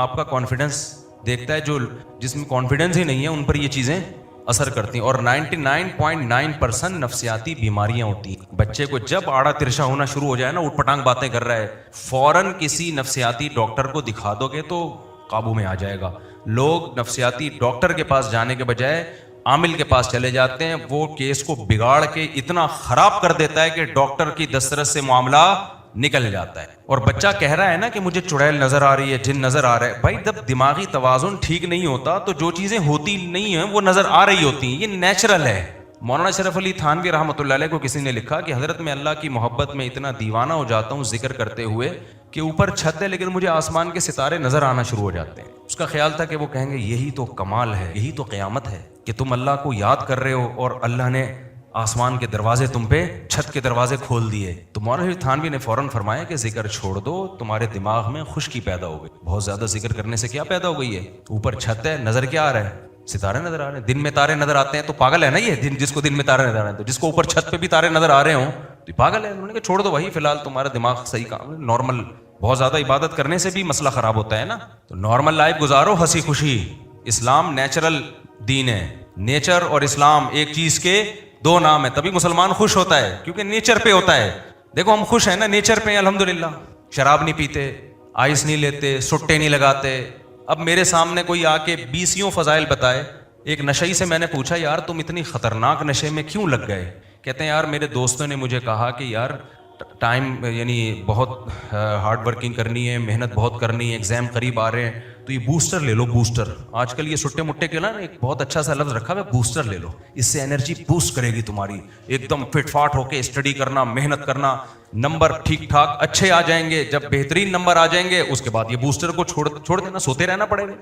آپ کا کانفیڈنس دیکھتا ہے, جو جس میں کانفیڈنس ہی نہیں ہے ان پر یہ چیزیں اثر کرتی ہیں. اور 99.9% نفسیاتی بیماریاں ہوتی ہیں. بچے کو جب آڑا ترشا ہونا شروع ہو جائے نا, اٹھ پٹانگ باتیں کر رہا ہے, فوراً کسی نفسیاتی ڈاکٹر کو دکھا دو گے تو قابو میں آ جائے گا. لوگ نفسیاتی ڈاکٹر کے پاس جانے کے بجائے عامل کے پاس چلے جاتے ہیں. وہ کیس کو بگاڑ کے اتنا خراب کر دیتا ہے کہ ڈاکٹر کی دسترس سے معاملہ نکل جاتا ہے. اور بچہ کہہ رہا ہے نا کہ مجھے چڑیل نظر آ رہی ہے, جن نظر آ رہا ہے. بھائی جب دماغی توازن ٹھیک نہیں ہوتا تو جو چیزیں ہوتی نہیں ہیں وہ نظر آ رہی ہوتی ہیں, یہ نیچرل ہے. مولانا شرف علی تھانوی رحمۃ اللہ علیہ کو کسی نے لکھا کہ حضرت میں اللہ کی محبت میں اتنا دیوانہ ہو جاتا ہوں ذکر کرتے ہوئے کہ اوپر چھت ہے لیکن مجھے آسمان کے ستارے نظر آنا شروع ہو جاتے ہیں. اس کا خیال تھا کہ وہ کہیں گے یہی تو کمال ہے, یہی تو قیامت ہے کہ تم اللہ کو یاد کر رہے ہو اور اللہ نے آسمان کے دروازے تم پہ, چھت کے دروازے کھول دیے. تو مولانا تھانوی نے فوراً فرمایا کہ ذکر چھوڑ دو, تمہارے دماغ میں خشکی پیدا ہو گئی. بہت زیادہ ذکر کرنے سے کیا پیدا ہو گئی ہے؟ اوپر چھت ہے, نظر کیا آ رہا ہے؟ ستارے نظر آ رہے ہیں. دن میں تارے نظر آتے ہیں تو پاگل ہے نا یہ, جس کو دن میں تارے نظر آ رہے ہیں. تو جس کو اوپر چھت پہ بھی تارے نظر آ رہے ہوں تو پاگل ہے. انہوں نے کہا چھوڑ دو بھائی, فی الحال تمہارا دماغ صحیح کام, نارمل. بہت زیادہ عبادت کرنے سے بھی مسئلہ خراب ہوتا ہے نا, تو نارمل لائف گزارو ہنسی خوشی. اسلام نیچرل دین ہے. نیچر اور اسلام ایک چیز کے دو نام ہے. تبھی مسلمان خوش ہوتا ہے کیونکہ نیچر پہ ہوتا ہے. دیکھو ہم خوش ہیں نا نیچر پہ, الحمدللہ. شراب نہیں پیتے, آئس نہیں لیتے, سٹے نہیں لگاتے. اب میرے سامنے کوئی آ کے 20 فضائل بتائے. ایک نشئی سے میں نے پوچھا یار تم اتنی خطرناک نشے میں کیوں لگ گئے؟ کہتے ہیں یار میرے دوستوں نے مجھے کہا کہ یار ٹائم یعنی بہت ہارڈ ورکنگ کرنی ہے, محنت بہت کرنی ہے, ایگزام قریب آ رہے ہیں, تو یہ بوسٹر لے لو. بوسٹر آج کل یہ سٹے مٹے کے نا ایک بہت اچھا سا لفظ رکھا ہے, بوسٹر لے لو, اس سے انرجی بوسٹ کرے گی تمہاری. ایک دم فٹ فاٹ ہو کے اسٹڈی کرنا, محنت کرنا, نمبر ٹھیک ٹھاک اچھے آ جائیں گے. جب بہترین نمبر آ جائیں گے اس کے بعد یہ بوسٹر کو چھوڑ دینا, سوتے رہنا پڑے گا.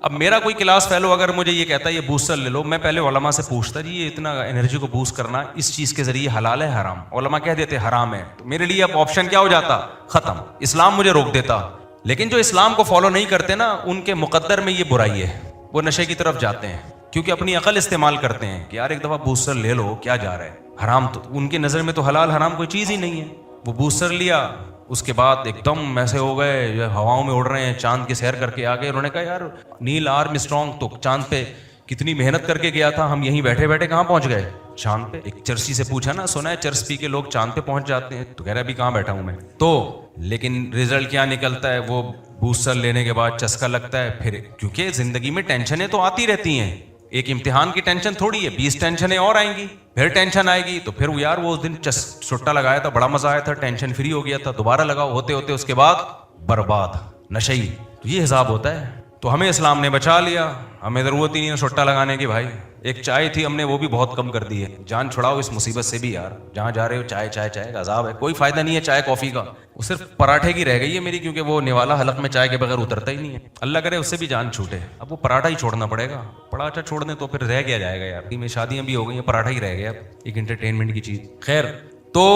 اب میرا کوئی کلاس فیلو اگر مجھے یہ کہتا ہے یہ بوسٹر لے لو, میں پہلے علماء سے پوچھتا جی یہ اتنا انرجی کو بوسٹ کرنا اس چیز کے ذریعے حلال ہے حرام؟ علماء کہہ دیتے حرام ہے. تو میرے لیے اب آپشن کیا ہو جاتا؟ ختم. اسلام مجھے روک دیتا. لیکن جو اسلام کو فالو نہیں کرتے نا ان کے مقدر میں یہ برائی ہے, وہ نشے کی طرف جاتے ہیں کیونکہ اپنی عقل استعمال کرتے ہیں کہ یار ایک دفعہ بوسٹر لے لو, کیا جا رہا ہے, حرام. تو ان کی نظر میں تو حلال حرام کوئی چیز ہی نہیں ہے. وہ بوسٹر لیا, اس کے بعد ایک دم ایسے ہو گئے ہواؤں میں اڑ رہے ہیں, چاند کی سیر کر کے آ گئے. انہوں نے کہا یار نیل آرم اسٹرانگ تو چاند پہ کتنی محنت کر کے گیا تھا, ہم یہیں بیٹھے بیٹھے کہاں پہنچ گئے چاند پہ. ایک چرسی سے پوچھا نا, سنا ہے چرس پی کے لوگ چاند پہ پہنچ جاتے ہیں, تو کہہ رہا ابھی کہاں بیٹھا ہوں میں. تو لیکن رزلٹ کیا نکلتا ہے, وہ بوسٹر لینے کے بعد چسکا لگتا ہے. پھر کیونکہ زندگی میں ٹینشنیں تو آتی رہتی ہیں, ایک امتحان کی ٹینشن تھوڑی ہے, 20 ٹینشنیں اور آئیں گی, پھر ٹینشن آئے گی. تو پھر وہ یار وہ اس دن سٹا لگایا تھا, بڑا مزہ آیا تھا, ٹینشن فری ہو گیا تھا, دوبارہ لگاؤ, ہوتے ہوتے اس کے بعد برباد, نشئی. تو یہ حساب ہوتا ہے. تو ہمیں اسلام نے بچا لیا, ہمیں ضرورت ہی نہیں ہے سٹا لگانے کی. بھائی ایک چائے تھی, ہم نے وہ بھی بہت کم کر دی ہے. جان چھڑاؤ اس مصیبت سے بھی یار, جہاں جا رہے ہو چائے چائے چائے کا عذاب ہے, کوئی فائدہ نہیں ہے چائے کافی کا. وہ صرف پراٹھے کی رہ گئی ہے میری, کیونکہ وہ نوالا حلق میں چائے کے بغیر اترتا ہی نہیں ہے. اللہ کرے اس سے بھی جان چھوٹے, اب وہ پراٹھا ہی چھوڑنا پڑے گا. پراٹھا چھوڑ دیں تو پھر رہ گیا جائے گا یار, میں شادیاں بھی ہو گئی ہیں, پراٹھا ہی رہ گیا ایک انٹرٹینمنٹ کی چیز. خیر, تو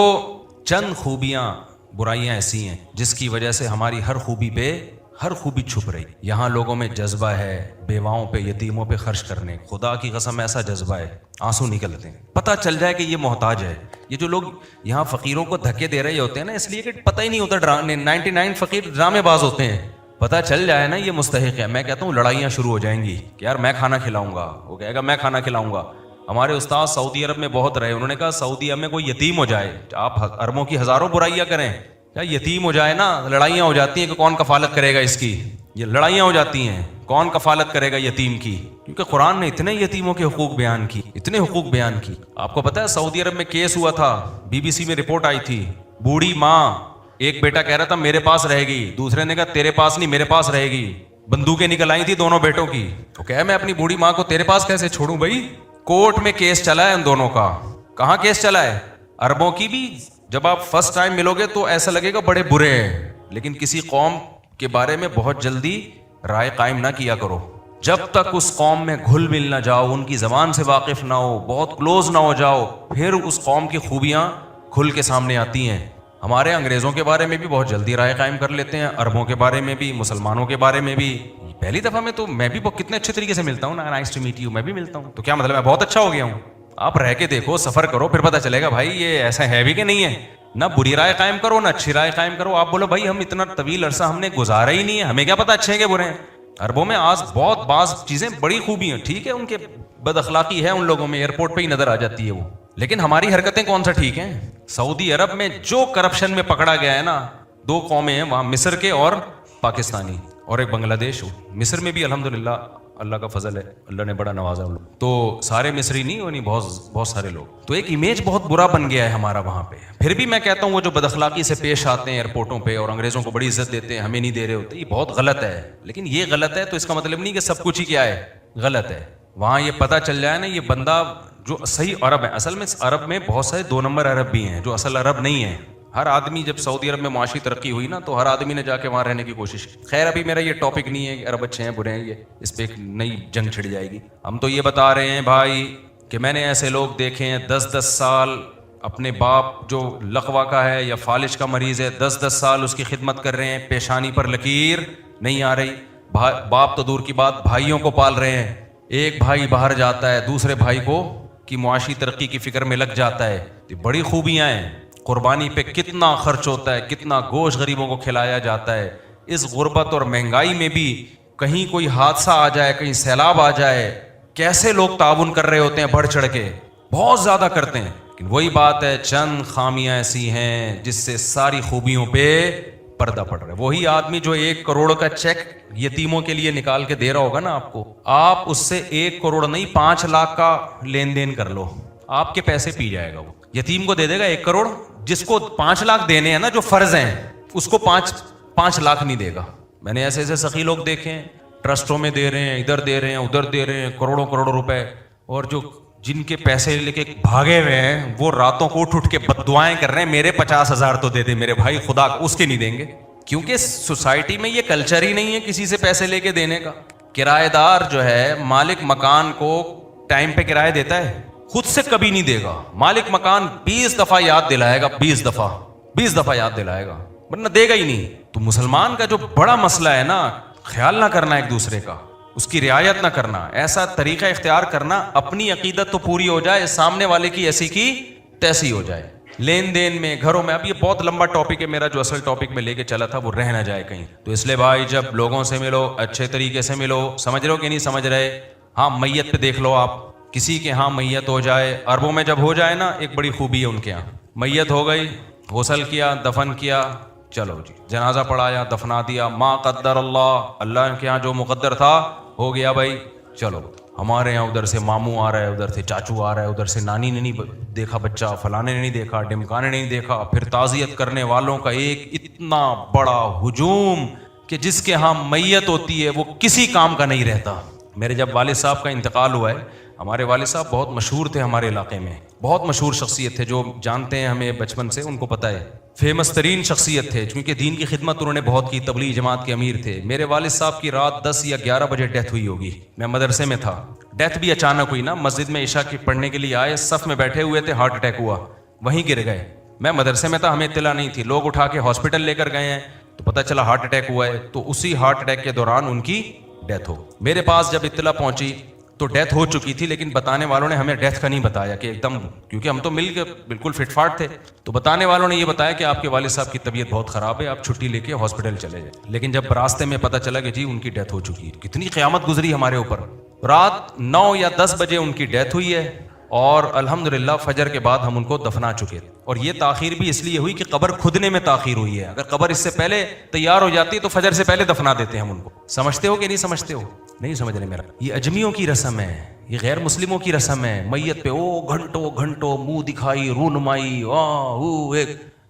چند خوبیاں برائیاں ایسی ہیں جس کی وجہ سے ہماری ہر خوبی پہ ہر خوبی چھپ رہی. یہاں لوگوں میں جذبہ ہے بیواؤں پہ, یتیموں پہ خرچ کرنے, خدا کی قسم ایسا جذبہ ہے آنسو نکلتے ہیں. پتہ چل جائے کہ یہ محتاج ہے. یہ جو لوگ یہاں فقیروں کو دھکے دے رہے ہوتے ہیں نا, اس لیے کہ پتہ ہی نہیں ہوتا, 99 فقیر ڈرامے باز ہوتے ہیں. پتہ چل جائے نا یہ مستحق ہے, میں کہتا ہوں لڑائیاں شروع ہو جائیں گی کہ یار میں کھانا کھلاؤں گا, وہ کہے گا میں کھانا کھلاؤں گا. ہمارے استاد سعودی عرب میں بہت رہے, انہوں نے کہا سعودی عرب میں کوئی یتیم ہو جائے, آپ اربوں کی ہزاروں برائیاں کریں, کیا یتیم ہو جائے نا لڑائیاں ہو جاتی ہیں کہ کون کفالت کرے گا اس کی. یہ لڑائیاں ہو جاتی ہیں کون کفالت کرے گا یتیم کی, کیونکہ قرآن نے اتنے یتیموں کے حقوق بیان کی, اتنے حقوق بیان کی. آپ کو پتہ ہے سعودی عرب میں کیس ہوا تھا, BBC میں رپورٹ آئی تھی, بوڑھی ماں, ایک بیٹا کہہ رہا تھا میرے پاس رہے گی, دوسرے نے کہا تیرے پاس نہیں میرے پاس رہے گی. بندوقیں نکل آئی تھی دونوں بیٹوں کی, تو کہا میں اپنی بوڑھی ماں کو تیرے پاس کیسے چھوڑوں بھائی. کورٹ میں کیس چلا ہے ان دونوں کا. کہاں کیس چلا ہے؟ عربوں کی بھی. جب آپ فرسٹ ٹائم ملو گے تو ایسا لگے گا بڑے برے ہیں, لیکن کسی قوم کے بارے میں بہت جلدی رائے قائم نہ کیا کرو. جب تک اس قوم میں گھل مل نہ جاؤ, ان کی زبان سے واقف نہ ہو, بہت کلوز نہ ہو جاؤ, پھر اس قوم کی خوبیاں کھل کے سامنے آتی ہیں. ہمارے انگریزوں کے بارے میں بھی بہت جلدی رائے قائم کر لیتے ہیں, عربوں کے بارے میں بھی, مسلمانوں کے بارے میں بھی. پہلی دفعہ میں تو میں بھی کتنے اچھے طریقے سے ملتا ہوں نا, نائس ٹو میٹ یو, میں بھی ملتا ہوں, تو کیا مطلب میں بہت اچھا ہو گیا ہوں؟ آپ رہ کے دیکھو, سفر کرو, پھر پتہ چلے گا بھائی یہ ایسا ہے بھی کہ نہیں ہے. نہ بری رائے قائم کرو نہ اچھی رائے قائم کرو. آپ بولو بھائی ہم اتنا طویل عرصہ ہم نے گزارا ہی نہیں ہے, ہمیں کیا پتا اچھے ہیں کہ برے ہیں. عربوں میں آج بہت بعض چیزیں بڑی خوبی ہیں, ٹھیک ہے ان کے بد اخلاقی ہے ان لوگوں میں, ایئرپورٹ پہ ہی نظر آ جاتی ہے وہ, لیکن ہماری حرکتیں کون سا ٹھیک ہیں. سعودی عرب میں جو کرپشن میں پکڑا گیا ہے نا, 2 قومیں ہیں وہاں, مصر کے اور پاکستانی, اور ایک بنگلہ دیش ہو. مصر میں بھی الحمدللہ اللہ کا فضل ہے, اللہ نے بڑا نوازا ان لوگ, تو سارے مصری نہیں, وہ نہیں, بہت سارے لوگ. تو ایک امیج بہت برا بن گیا ہے ہمارا وہاں پہ. پھر بھی میں کہتا ہوں وہ جو بد اخلاقی سے پیش آتے ہیں ایئرپورٹوں پہ اور انگریزوں کو بڑی عزت دیتے ہیں, ہمیں نہیں دے رہے ہوتے, یہ بہت غلط ہے. لیکن یہ غلط ہے تو اس کا مطلب نہیں کہ سب کچھ ہی کیا ہے غلط ہے. وہاں یہ پتہ چل جائے نا یہ بندہ جو صحیح عرب ہے, اصل میں عرب میں بہت سارے 2 نمبر عرب بھی ہیں جو اصل عرب نہیں ہیں. ہر آدمی جب سعودی عرب میں معاشی ترقی ہوئی نا تو ہر آدمی نے جا کے وہاں رہنے کی کوشش کی. خیر ابھی میرا یہ ٹاپک نہیں ہے کہ عرب اچھے ہیں برے ہیں, یہ اس پہ ایک نئی جنگ چھڑ جائے گی. ہم تو یہ بتا رہے ہیں بھائی کہ میں نے ایسے لوگ دیکھے ہیں 10 سال اپنے باپ جو لقوا کا ہے یا فالج کا مریض ہے 10 سال اس کی خدمت کر رہے ہیں, پیشانی پر لکیر نہیں آ رہی. باپ تو دور کی بات, بھائیوں کو پال رہے ہیں. ایک بھائی باہر جاتا ہے دوسرے بھائی کو کی معاشی ترقی کی فکر میں لگ جاتا ہے. یہ بڑی خوبیاں ہیں. قربانی پہ کتنا خرچ ہوتا ہے, کتنا گوشت غریبوں کو کھلایا جاتا ہے. اس غربت اور مہنگائی میں بھی کہیں کوئی حادثہ آ جائے, کہیں سیلاب آ جائے, کیسے لوگ تعاون کر رہے ہوتے ہیں, بڑھ چڑھ کے بہت زیادہ کرتے ہیں. لیکن وہی بات ہے, چند خامیاں ایسی ہیں جس سے ساری خوبیوں پہ پردہ پڑ رہا ہے. وہی آدمی جو 1 کروڑ کا چیک یتیموں کے لیے نکال کے دے رہا ہوگا نا آپ کو, آپ اس سے 1 کروڑ نہیں 5 لاکھ کا لین دین کر لو, آپ کے پیسے پی جائے گا. وہ یتیم کو دے دے گا 1 کروڑ, جس کو 5 لاکھ دینے ہیں نا جو فرض ہیں, اس کو 5 لاکھ نہیں دے گا. میں نے ایسے سخی لوگ دیکھے ہیں, ٹرسٹوں میں دے رہے ہیں, ادھر دے رہے ہیں, ادھر دے رہے ہیں, کروڑوں روپے, اور جو جن کے پیسے لے کے بھاگے ہوئے ہیں وہ راتوں کو اٹھ کے بد دعائیں کر رہے ہیں, میرے 50,000 تو دے دے میرے بھائی, خدا اس کے نہیں دیں گے. کیونکہ سوسائٹی میں یہ کلچر ہی نہیں ہے کسی سے پیسے لے کے دینے کا. کرایہ دار جو ہے مالک مکان کو ٹائم پہ کرایہ دیتا ہے, خود سے کبھی نہیں دے گا. مالک مکان 20 دفعہ یاد دلائے گا, 20 دفعہ یاد دلائے گا, ورنہ دے گا ہی نہیں. تو مسلمان کا جو بڑا مسئلہ ہے نا, خیال نہ کرنا ایک دوسرے کا, اس کی رعایت نہ کرنا, ایسا طریقہ اختیار کرنا اپنی عقیدت تو پوری ہو جائے, سامنے والے کی ایسی کی تیسی ہو جائے. لین دین میں, گھروں میں, اب یہ بہت لمبا ٹاپک ہے میرا, جو اصل ٹاپک میں لے کے چلا تھا وہ رہ نہ جائے کہیں. تو اس لیے بھائی جب لوگوں سے ملو اچھے طریقے سے ملو. سمجھ رہے ہو کہ نہیں سمجھ رہے؟ ہاں میت پہ دیکھ لو آپ, کسی کے ہاں میت ہو جائے, عربوں میں جب ہو جائے نا ایک بڑی خوبی ہے ان کے یہاں, میت ہو گئی, غسل کیا, دفن کیا, چلو جی جنازہ پڑھایا, دفنا دیا, ما قدر اللہ, اللہ کے یہاں جو مقدر تھا ہو گیا بھائی, چلو. ہمارے یہاں ادھر سے ماموں آ رہا ہے, ادھر سے چاچو آ رہا ہے, ادھر سے نانی نے نہیں دیکھا بچہ, فلانے نے نہیں دیکھا, ڈمکانے نے نہیں دیکھا. پھر تعزیت کرنے والوں کا ایک اتنا بڑا ہجوم کہ جس کے ہاں میت ہوتی ہے وہ کسی کام کا نہیں رہتا. میرے جب والد صاحب کا انتقال ہوا ہے, ہمارے والد صاحب بہت مشہور تھے ہمارے علاقے میں, بہت مشہور شخصیت تھے, جو جانتے ہیں ہمیں بچپن سے ان کو پتہ ہے, فیمس ترین شخصیت تھے, کیونکہ دین کی خدمت انہوں نے بہت کی, تبلیغ جماعت کے امیر تھے. میرے والد صاحب کی رات 10 یا 11 بجے ڈیتھ ہوئی ہوگی, میں مدرسے میں تھا. ڈیتھ بھی اچانک ہوئی نا, مسجد میں عشاء کی پڑھنے کے لیے آئے, صف میں بیٹھے ہوئے تھے, ہارٹ اٹیک ہوا, وہیں گر گئے. میں مدرسے میں تھا, ہمیں اطلاع نہیں تھی, لوگ اٹھا کے ہاسپٹل لے کر گئے ہیں تو پتہ چلا ہارٹ اٹیک ہوا ہے. تو اسی ہارٹ اٹیک کے دوران ان کی ڈیتھ ہو. میرے پاس جب اطلاع پہنچی تو ڈیتھ ہو چکی تھی, لیکن بتانے والوں نے ہمیں ڈیتھ کا نہیں بتایا کہ ایک دم, کیونکہ ہم تو مل کے بالکل فٹ فاٹ تھے. تو بتانے والوں نے یہ بتایا کہ آپ کے والد صاحب کی طبیعت بہت خراب ہے, آپ چھٹی لے کے ہاسپٹل چلے جائیں. لیکن جب راستے میں پتہ چلا کہ جی ان کی ڈیتھ ہو چکی ہے, کتنی قیامت گزری ہمارے اوپر. رات 9 یا 10 بجے ان کی ڈیتھ ہوئی ہے, اور الحمدللہ فجر کے بعد ہم ان کو دفنا چکے. اور یہ تاخیر بھی اس لیے ہوئی کہ قبر کھدنے میں تاخیر ہوئی ہے. اگر قبر اس سے پہلے تیار ہو جاتی تو فجر سے پہلے دفنا دیتے ہم ان کو. سمجھتے ہو کہ نہیں سمجھتے ہو؟ نہیں سمجھ رہے میرا. یہ اجمیوں کی رسم ہے, یہ غیر مسلموں کی رسم ہے. میت پہ گھنٹوں منہ دکھائی, رونمائی,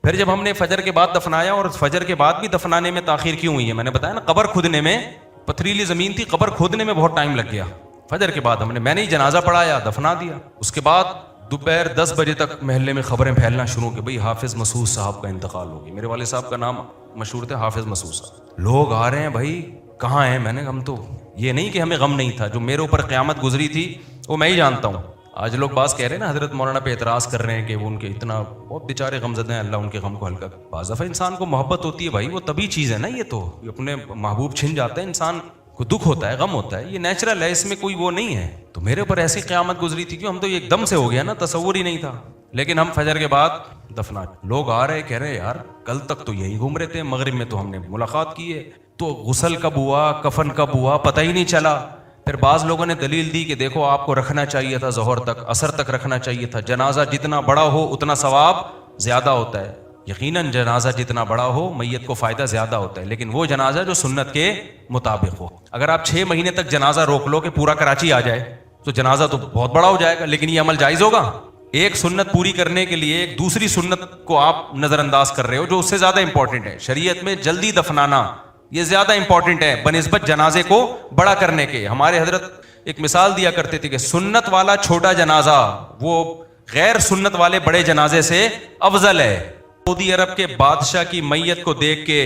پھر جب ہم نے فجر کے بعد دفنایا, اور فجر کے بعد بھی دفنانے میں تاخیر کیوں ہوئی ہے, میں نے بتایا نا, قبر کھدنے میں, پتھریلی زمین تھی, قبر کھودنے میں بہت ٹائم لگ گیا. فجر کے بعد میں نے ہی جنازہ پڑھایا, دفنا دیا. اس کے بعد دوپہر 10 بجے تک محلے میں خبریں پھیلنا شروع کہ بھئی حافظ مسعود صاحب کا انتقال ہو گیا. میرے والد صاحب کا نام مشہور تھا حافظ مسعود صاحب. لوگ آ رہے ہیں, بھائی کہاں ہیں؟ میں نے, ہم تو یہ نہیں کہ ہمیں غم نہیں تھا, جو میرے اوپر قیامت گزری تھی وہ میں ہی جانتا ہوں. آج لوگ باز کہہ رہے ہیں نا, حضرت مولانا پہ اعتراض کر رہے ہیں کہ وہ ان کے اتنا بہت بیچارے غم زدہ ہیں, اللہ ان کے غم کو ہلکا. بعض دفعہ انسان کو محبت ہوتی ہے بھائی, وہ طبی چیز ہے نا, یہ تو اپنے محبوب چھن جاتا ہے, انسان کو دکھ ہوتا ہے, غم ہوتا ہے, یہ نیچرل ہے, اس میں کوئی وہ نہیں ہے. تو میرے اوپر ایسی قیامت گزری تھی کہ ہم تو یہ ایک دم سے ہو گیا نا, تصور ہی نہیں تھا. لیکن ہم فجر کے بعد دفنا. لوگ آ رہے کہہ رہے یار کل تک تو یہی گھوم رہے تھے, مغرب میں تو ہم نے ملاقات کی ہے, تو غسل کب ہوا کفن کب ہوا پتہ ہی نہیں چلا. پھر بعض لوگوں نے دلیل دی کہ دیکھو آپ کو رکھنا چاہیے تھا ظہر تک, عصر تک رکھنا چاہیے تھا. جنازہ جتنا بڑا ہو اتنا ثواب زیادہ ہوتا ہے. یقیناً جنازہ جتنا بڑا ہو میت کو فائدہ زیادہ ہوتا ہے, لیکن وہ جنازہ جو سنت کے مطابق ہو. اگر آپ 6 مہینے تک جنازہ روک لو کہ پورا کراچی آ جائے تو جنازہ تو بہت بڑا ہو جائے گا, لیکن یہ عمل جائز ہوگا؟ ایک سنت پوری کرنے کے لیے ایک دوسری سنت کو آپ نظر انداز کر رہے ہو جو اس سے زیادہ امپورٹنٹ ہے. شریعت میں جلدی دفنانا یہ زیادہ امپورٹنٹ ہے بنسبت جنازے کو بڑا کرنے کے. ہمارے حضرت ایک مثال دیا کرتے تھے کہ سنت والا چھوٹا جنازہ وہ غیر سنت والے بڑے جنازے سے افضل ہے. سعودی عرب کے بادشاہ کی میت کو دیکھ کے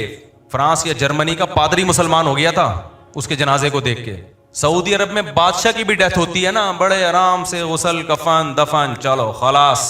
فرانس یا جرمنی کا پادری مسلمان ہو گیا تھا اس کے جنازے کو دیکھ کے. سعودی عرب میں بادشاہ کی بھی ڈیتھ ہوتی ہے نا, بڑے آرام سے غسل کفن دفن چلو خلاص,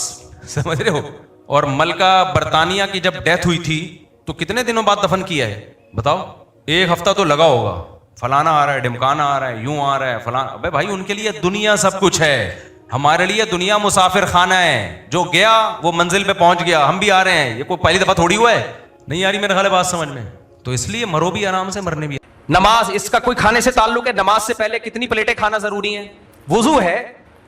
سمجھ رہے ہو. اور ملکہ برطانیہ کی جب ڈیتھ ہوئی تھی تو کتنے دنوں بعد دفن کیا ہے بتاؤ؟ 1 ہفتہ تو لگا ہوگا, فلانا آ رہا ہے ڈمکانا آ رہا ہے یوں آ رہا ہے فلانا. ابے بھائی ان کے لیے دنیا سب کچھ ہے, ہمارے لیے دنیا مسافر خانہ ہے, جو گیا وہ منزل پہ پہنچ گیا. ہم بھی آ رہے ہیں, یہ کوئی پہلی دفعہ تھوڑی ہوا ہے. نہیں آ رہی میرے خیال بات سمجھ میں؟ تو اس لیے مرو بھی آرام سے مرنے بھی. نماز اس کا کوئی کھانے سے تعلق ہے؟ نماز سے پہلے کتنی پلیٹیں کھانا ضروری ہیں؟ وضو ہے,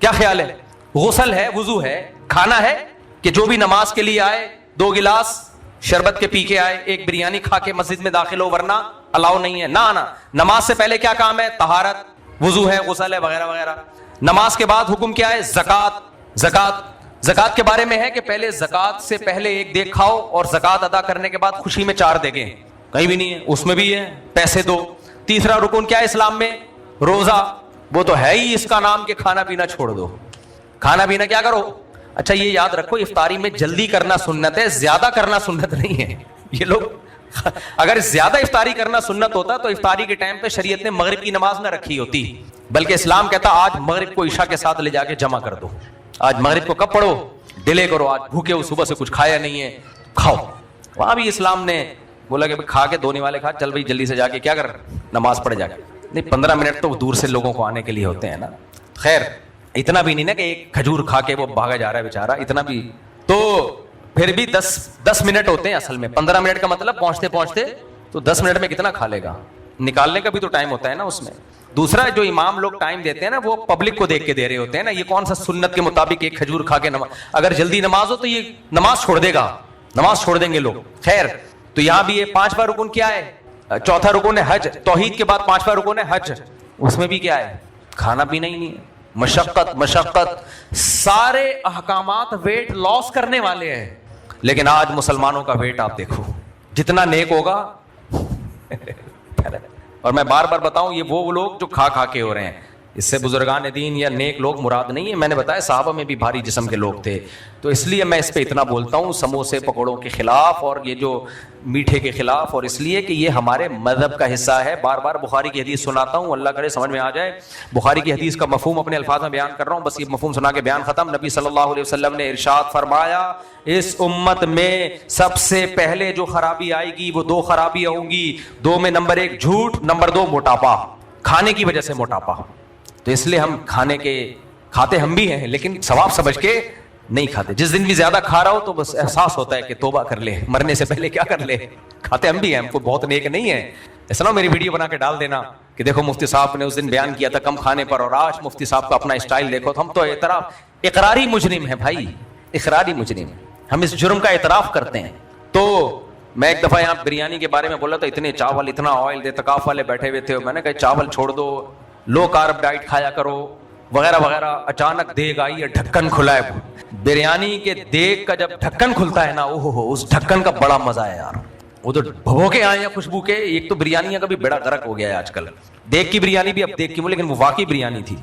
کیا خیال ہے؟ غسل ہے, وضو ہے, کھانا ہے کہ جو بھی نماز کے لیے آئے 2 گلاس شربت کے پی کے آئے, 1 بریانی کھا کے مسجد میں داخل ہو, ورنہ الاؤ نہیں ہے. نہ نماز سے پہلے کیا کام ہے؟ طہارت, وضو ہے, غسل ہے وغیرہ وغیرہ. نماز کے بعد حکم کیا ہے؟ زکات کے بارے میں ہے کہ پہلے زکات سے پہلے 1 دیگ کھاؤ اور زکات ادا کرنے کے بعد خوشی میں 4 دیگیں. کہیں بھی نہیں ہے, اس میں بھی ہے پیسے دو. تیسرا رکن کیا ہے اسلام میں؟ روزہ. وہ تو ہے ہی اس کا نام کہ کھانا پینا چھوڑ دو. کھانا پینا کیا کرو؟ اچھا یہ یاد رکھو افطاری میں جلدی کرنا سنت ہے, زیادہ کرنا سنت نہیں ہے. یہ لوگ اگر زیادہ افطاری کرنا سنت ہوتا تو افطاری کے ٹائم پہ شریعت نے مغرب کی نماز نہ رکھی ہوتی, بلکہ اسلام کہتا آج مغرب کو عشاء کے ساتھ لے جا کے جمع کر دو. آج مغرب کو کب پڑھو؟ ڈیلے کرو, آج بھوکے ہو, صبح سے کچھ کھایا نہیں ہے, کھاؤ. وہاں بھی اسلام نے بولا کہ کھا کے دھونے والے کھا, چل بھائی جلدی سے جا کے کیا کر نماز پڑھ جا کے. نہیں 15 منٹ تو دور سے لوگوں کو آنے کے لیے ہوتے ہیں نا. خیر اتنا بھی نہیں نا کہ ایک کھجور کھا کے وہ بھاگا جا رہا ہے بیچارہ, اتنا بھی تو پھر بھی 10 منٹ ہوتے ہیں اصل میں. 15 منٹ کا مطلب پہنچتے پہنچتے تو 10 منٹ میں کتنا کھا لے گا, نکالنے کا بھی تو ٹائم ہوتا ہے نا اس میں. دوسرا جو امام لوگ ٹائم دیتے ہیں نا وہ پبلک کو دیکھ کے دے رہے ہوتے ہیں نا. یہ کون سا سنت کے مطابق ایک کھجور کھا کے نماز, اگر جلدی نماز ہو تو یہ نماز چھوڑ دے گا, نماز چھوڑ دیں گے لوگ. خیر تو یہاں بھی یہ 5واں رکن کیا ہے؟ 4تھا رکن ہے حج. توحید کے بعد 5واں رکن ہے حج. اس میں بھی کیا ہے؟ کھانا پینا ہی نہیں ہے. مشقت سارے احکامات ویٹ لاس کرنے والے ہیں, لیکن آج مسلمانوں کا ویٹ آپ دیکھو جتنا نیک ہوگا. اور میں بار بار بتاؤں یہ وہ لوگ جو کھا کے ہو رہے ہیں, اس سے بزرگان دین یا نیک لوگ مراد نہیں ہے. میں نے بتایا صحابہ میں بھی بھاری جسم کے لوگ تھے, تو اس لیے میں اس پہ اتنا بولتا ہوں سموسے پکوڑوں کے خلاف اور یہ جو میٹھے کے خلاف, اور اس لیے کہ یہ ہمارے مذہب کا حصہ ہے. بار بار بخاری کی حدیث سناتا ہوں, اللہ کرے سمجھ میں آ جائے. بخاری کی حدیث کا مفہوم اپنے الفاظ میں بیان کر رہا ہوں, بس یہ مفہوم سنا کے بیان ختم. نبی صلی اللہ علیہ وسلم نے ارشاد فرمایا اس امت میں سب سے پہلے جو خرابی آئے گی وہ 2 خرابیاں ہوں گی. 2 میں نمبر 1 جھوٹ, نمبر 2 موٹاپا. کھانے کی وجہ سے موٹاپا. تو اس لیے ہم کھاتے ہم بھی ہیں لیکن ثواب سمجھ کے نہیں کھاتے. جس دن بھی زیادہ کھا رہا ہو تو بس احساس ہوتا ہے کہ توبہ کر لے, مرنے سے پہلے کیا کر لے. کھاتے ہم بھی ہیں, ہم کو بہت نیک نہیں ہے. ایسا نہ میری ویڈیو بنا کے ڈال دینا کہ دیکھو مفتی صاحب نے اس دن بیان کیا تھا کم کھانے پر, اور آج مفتی صاحب کا اپنا اسٹائل دیکھو. تو ہم تو اقراری مجرم ہیں بھائی, اقراری مجرم. ہم اس جرم کا اعتراف کرتے ہیں. تو میں ایک دفعہ یہاں بریانی کے بارے میں بولا تھا, اتنے چاول اتنا آئل, اعتکاف والے بیٹھے ہوئے تھے. میں نے کہا چاول چھوڑ دو, لو کارب ڈائٹ کھایا کرو وغیرہ وغیرہ. اچانک دیگ آئی ہے, ڈھکن کھلا ہے. بریانی کے دیگ کا جب ڈھکن کھلتا ہے نا, اوہ اس ڈھکن کا بڑا مزہ ہے یار. وہ تو بھگو کے آئے ہیں خوشبو کے. ایک تو بریانیاں کا بھی بڑا غرق ہو گیا ہے آج کل. دیگ کی بریانی بھی اب دیگ کی, لیکن وہ واقعی بریانی تھی.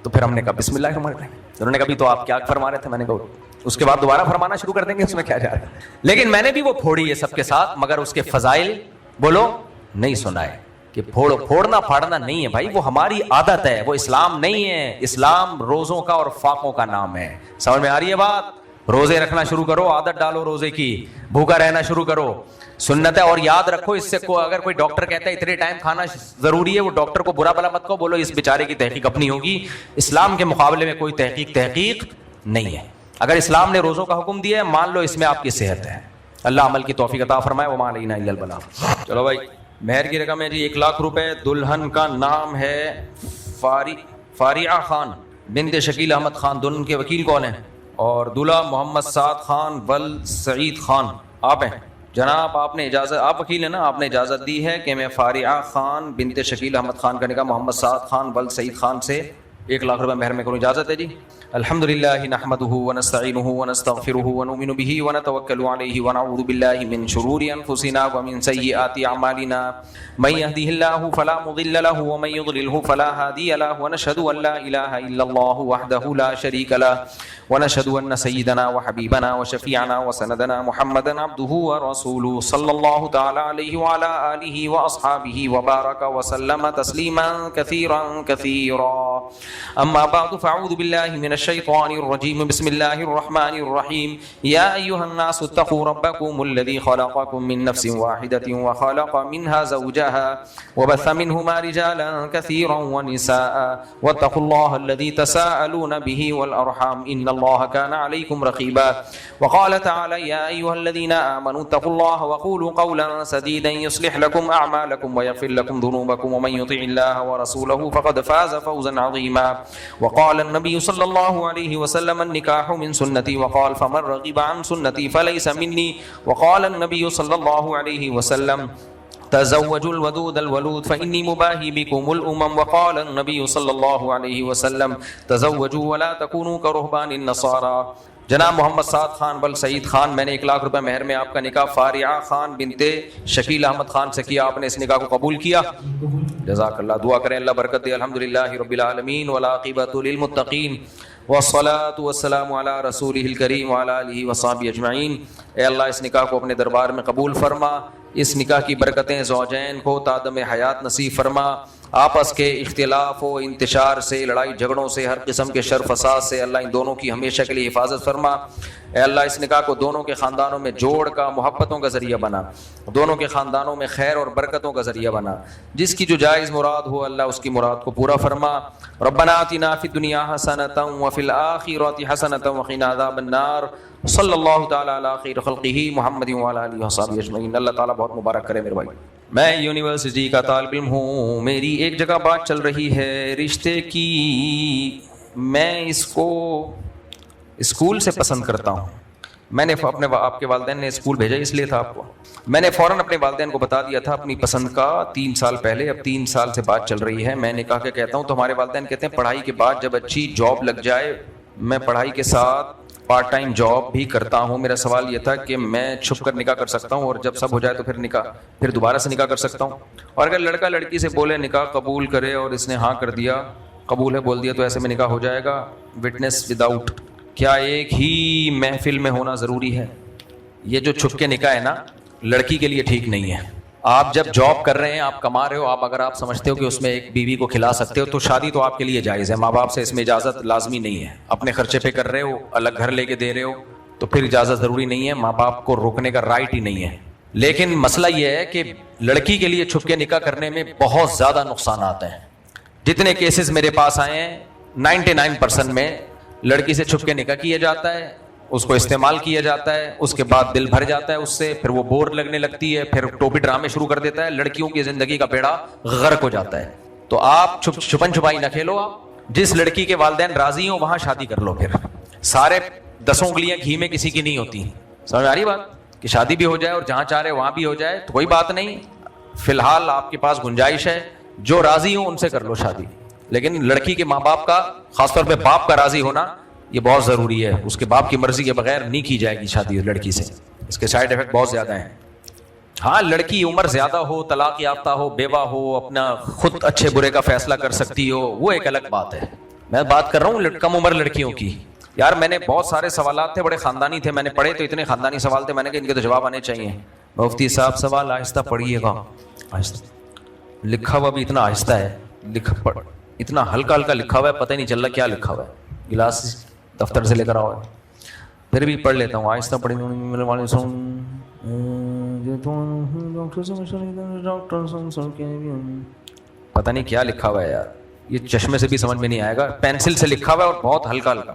تو پھر ہم نے کہا بسم اللہ الرحمن الرحیم. انہوں نے کہا بھی تو آپ کیا فرما رہے تھے؟ میں نے کہا اس کے بعد دوبارہ فرمانا شروع کر دیں گے, اس میں کیا جا رہا ہے. لیکن میں نے بھی وہ پھوڑی ہے سب کے ساتھ, مگر اس کے فضائل بولو نہیں سنائے. کہ پھوڑنا پھاڑنا نہیں ہے بھائی, وہ ہماری عادت ہے, وہ اسلام نہیں ہے. اسلام روزوں کا اور فاقوں کا نام ہے. سمجھ میں آ رہی ہے بات؟ روزے رکھنا شروع کرو, عادت ڈالو روزے کی, بھوکا رہنا شروع کرو, سنت ہے. اور یاد رکھو اس سے اگر کوئی ڈاکٹر کہتا ہے اتنے ٹائم کھانا ضروری ہے, وہ ڈاکٹر کو برا بلا مت کہو, بولو اس بیچارے کی تحقیق اپنی ہوگی. اسلام کے مقابلے میں کوئی تحقیق نہیں ہے. اگر اسلام نے روزوں کا حکم دیا ہے مان لو اس میں آپ کی صحت ہے. اللہ عمل کی توفیق عطا فرمائے. وما علینا الا البلاغ. چلو بھائی مہر کی رقم ہے جی 1,00,000 روپے. دلہن کا نام ہے فاریعہ خان بنت شکیل احمد خان. دلہن کے وکیل کون ہیں؟ اور دولہا محمد سعد خان ول سعید خان. آپ ہیں جناب؟ آپ نے اجازت، آپ وکیل ہیں نا، آپ نے اجازت دی ہے کہ میں فاریعہ خان بنت شکیل احمد خان کا نکاح محمد سعد خان ول سعید خان سے 1,00,000 روپے مہر میں کروں. اجازت ہے جی؟ الحمدللہ نحمده ونستعینه ونستغفره ونؤمن به ونتوکل علیہ ونعوذ باللہ من شرور انفسنا ومن سیئات اعمالنا من يهده الله فلا مضل له ومن يضلله فلا هادي له ونشهد ان لا اله الا الله وحده لا شريك له ونشهد ان سيدنا وحبيبنا وشفيعنا وسندنا محمدا عبده ورسوله صلى الله تعالى عليه وعلى آله واصحابه وبارك وسلم تسليما كثيرا كثيرا. اما بعد فاعوذ بالله من الشيطان الرجيم. بسم الله الرحمن الرحيم. يا ايها الناس اتقوا ربكم الذي خلقكم من نفس واحدة وخلق منها زوجها وبث منهما رجالا كثيرا ونساء واتقوا الله الذي تساءلون به والارحام ان الله كان عليكم رقيبا. وقال تعالى يا ايها الذين امنوا اتقوا الله وقولوا قولا سديدا يصلح لكم اعمالكم ويغفر لكم ذنوبكم ومن يطع الله ورسوله فقد فاز فوزا عظيما. وقال النبي صلى الله عليه وسلم النكاح من سنتي وقال فمن رغب عن سنتي فليس مني. وقال النبي صلى الله عليه وسلم تزوجوا الودود الولود فإني مباهي بكم الأمم. وقال النبي صلى الله عليه وسلم تزوجوا ولا تكونوا كرهبان النصارى. جناب محمد سعد خان ول سعید خان، میں نے 1,00,000 روپے مہر میں آپ کا نکاح فاریعہ خان بنت شکیل احمد خان سے کیا. آپ نے اس نکاح کو قبول کیا؟ جزاک اللہ. دعا کریں اللہ برکت دے. الحمدللہ رب العالمین والعاقبۃ للمتقین والصلاۃ والسلام علی رسولہ الکریم وعلی آلہ وصحبہ اجمعین. اے اللہ اس نکاح کو اپنے دربار میں قبول فرما. اس نکاح کی برکتیں زوجین کو تادم حیات نصیب فرما. آپس کے اختلاف و انتشار سے، لڑائی جھگڑوں سے، ہر قسم کے شر فساد سے اللہ ان دونوں کی ہمیشہ کے لیے حفاظت فرما. اے اللہ اس نکاح کو دونوں کے خاندانوں میں جوڑ کا، محبتوں کا ذریعہ بنا. دونوں کے خاندانوں میں خیر اور برکتوں کا ذریعہ بنا. جس کی جو جائز مراد ہو اللہ اس کی مراد کو پورا فرما. ربنا آتنا فی الدنیا حسنۃ وفی الآخرۃ حسنۃ وقنا عذاب النار. صلی اللہ تعالی علی خیر خلقہ محمد وعلی آلہ وصحبہ اجمعین. اللہ تعالیٰ بہت مبارک کرے میرے بھائی. میں یونیورسٹی کا طالب علم ہوں. میری ایک جگہ بات چل رہی ہے رشتے کی. میں اس کو اسکول سے پسند کرتا ہوں. میں نے اپنے آپ کے والدین نے اسکول بھیجا اس لیے تھا آپ کو. میں نے فوراً اپنے والدین کو بتا دیا تھا اپنی پسند کا 3 سال پہلے. اب 3 سال سے بات چل رہی ہے. میں نے کہا کہ کہتا ہوں تو ہمارے والدین کہتے ہیں پڑھائی کے بعد جب اچھی جاب لگ جائے. میں پڑھائی کے ساتھ پارٹ ٹائم جاب بھی کرتا ہوں. میرا سوال یہ تھا کہ میں چھپ کر نکاح کر سکتا ہوں اور جب سب ہو جائے تو پھر دوبارہ سے نکاح کر سکتا ہوں. اور اگر لڑکا لڑکی سے بولے نکاح قبول کرے اور اس نے ہاں کر دیا، قبول ہے بول دیا، تو ایسے میں نکاح ہو جائے گا وٹنس وداؤٹ. کیا ایک ہی محفل میں ہونا ضروری ہے؟ یہ جو چھپ کے نکاح ہے نا لڑکی کے لیے ٹھیک نہیں ہے. آپ جب جاب کر رہے ہیں، آپ کما رہے ہو، اگر آپ سمجھتے ہو کہ اس میں ایک بیوی کو کھلا سکتے ہو تو شادی تو آپ کے لیے جائز ہے. ماں باپ سے اس میں اجازت لازمی نہیں ہے. اپنے خرچے پہ کر رہے ہو، الگ گھر لے کے دے رہے ہو تو پھر اجازت ضروری نہیں ہے. ماں باپ کو روکنے کا رائٹ ہی نہیں ہے. لیکن مسئلہ یہ ہے کہ لڑکی کے لیے چھپ کے نکاح کرنے میں بہت زیادہ نقصانات ہیں. جتنے کیسز میرے پاس آئے ہیں 99% میں لڑکی سے چھپ کے نکاح کیا جاتا ہے، اس کو استعمال کیا جاتا ہے، اس کے بعد دل بھر جاتا ہے اس سے، پھر وہ بور لگنے لگتی ہے، پھر ٹوپی ڈرامے شروع کر دیتا ہے. لڑکیوں کی زندگی کا بیڑا غرق ہو جاتا ہے. تو آپ چھپن چھپائی نہ کھیلو. آپ جس لڑکی کے والدین راضی ہوں وہاں شادی کر لو. پھر سارے 10 انگلیاں گھی میں کسی کی نہیں ہوتی. سمجھ آ رہی بات؟ کہ شادی بھی ہو جائے اور جہاں چاہ رہے وہاں بھی ہو جائے تو کوئی بات نہیں. فی الحال آپ کے پاس گنجائش ہے، جو راضی ہوں ان سے کر لو شادی. لیکن لڑکی کے ماں باپ کا، خاص طور پہ باپ کا راضی ہونا یہ بہت ضروری ہے. اس کے باپ کی مرضی کے بغیر نہیں کی جائے گی شادی لڑکی سے. اس کے سائیڈ ایفیکٹ بہت زیادہ ہیں. ہاں لڑکی عمر زیادہ ہو، طلاق یافتہ ہو، بیوہ ہو، اپنا خود اچھے برے کا فیصلہ کر سکتی ہو، وہ ایک الگ بات ہے. میں بات کر رہا ہوں کم عمر لڑکیوں کی. یار میں نے بہت سارے سوالات تھے، بڑے خاندانی تھے، میں نے پڑھے تو اتنے خاندانی سوال تھے، میں نے کہا ان کے تو جواب آنے چاہیے. مفتی صاحب سوال آہستہ پڑھیے گا. آہستہ لکھا ہوا بھی اتنا آہستہ ہے، اتنا ہلکا ہلکا لکھا ہوا ہے، پتہ ہی نہیں چل رہا کیا لکھا ہوا ہے. گلاس دفتر سے لے کر آؤ. پھر بھی پڑھ لیتا ہوں آہستہ پڑھی. پتہ نہیں کیا لکھا ہوا ہے یار، یہ چشمے سے بھی سمجھ میں نہیں آئے گا. پینسل سے لکھا ہوا ہے اور بہت ہلکا ہلکا.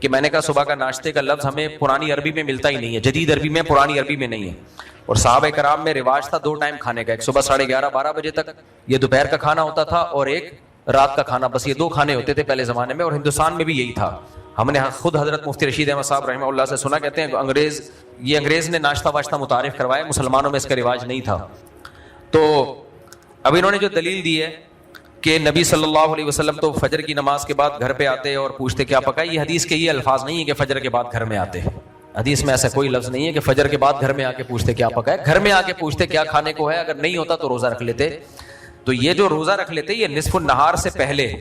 کہ میں نے کہا صبح کا ناشتے کا لفظ ہمیں پرانی عربی میں ملتا ہی نہیں ہے, جدید عربی میں, پرانی عربی میں نہیں ہے. اور صحابہ کرام میں رواج تھا 2 ٹائم کھانے کا, ایک صبح 11:30-12 بجے تک یہ دوپہر کا کھانا ہوتا تھا, اور ایک رات کا کھانا. بس یہ 2 کھانے ہوتے تھے پہلے زمانے میں, اور ہندوستان میں بھی یہی تھا. ہم نے خود حضرت مفتی رشید احمد صاحب رحمہ اللہ سے سنا, کہتے ہیں انگریز نے ناشتہ واشتہ متعارف کروایا, مسلمانوں میں اس کا رواج نہیں تھا. تو اب انہوں نے جو دلیل دی ہے کہ نبی صلی اللہ علیہ وسلم تو فجر کی نماز کے بعد گھر پہ آتے اور پوچھتے کیا پکا, یہ حدیث کے یہ الفاظ نہیں ہے کہ فجر کے بعد گھر میں آتے. حدیث میں ایسا کوئی لفظ نہیں ہے کہ فجر کے بعد گھر میں آ کے پوچھتے کیا پکا ہے. گھر میں آ کے پوچھتے کیا کھانے کو ہے, اگر نہیں ہوتا تو روزہ رکھ لیتے. تو یہ جو روزہ رکھ لیتے یہ نصف النہار سے پہلے,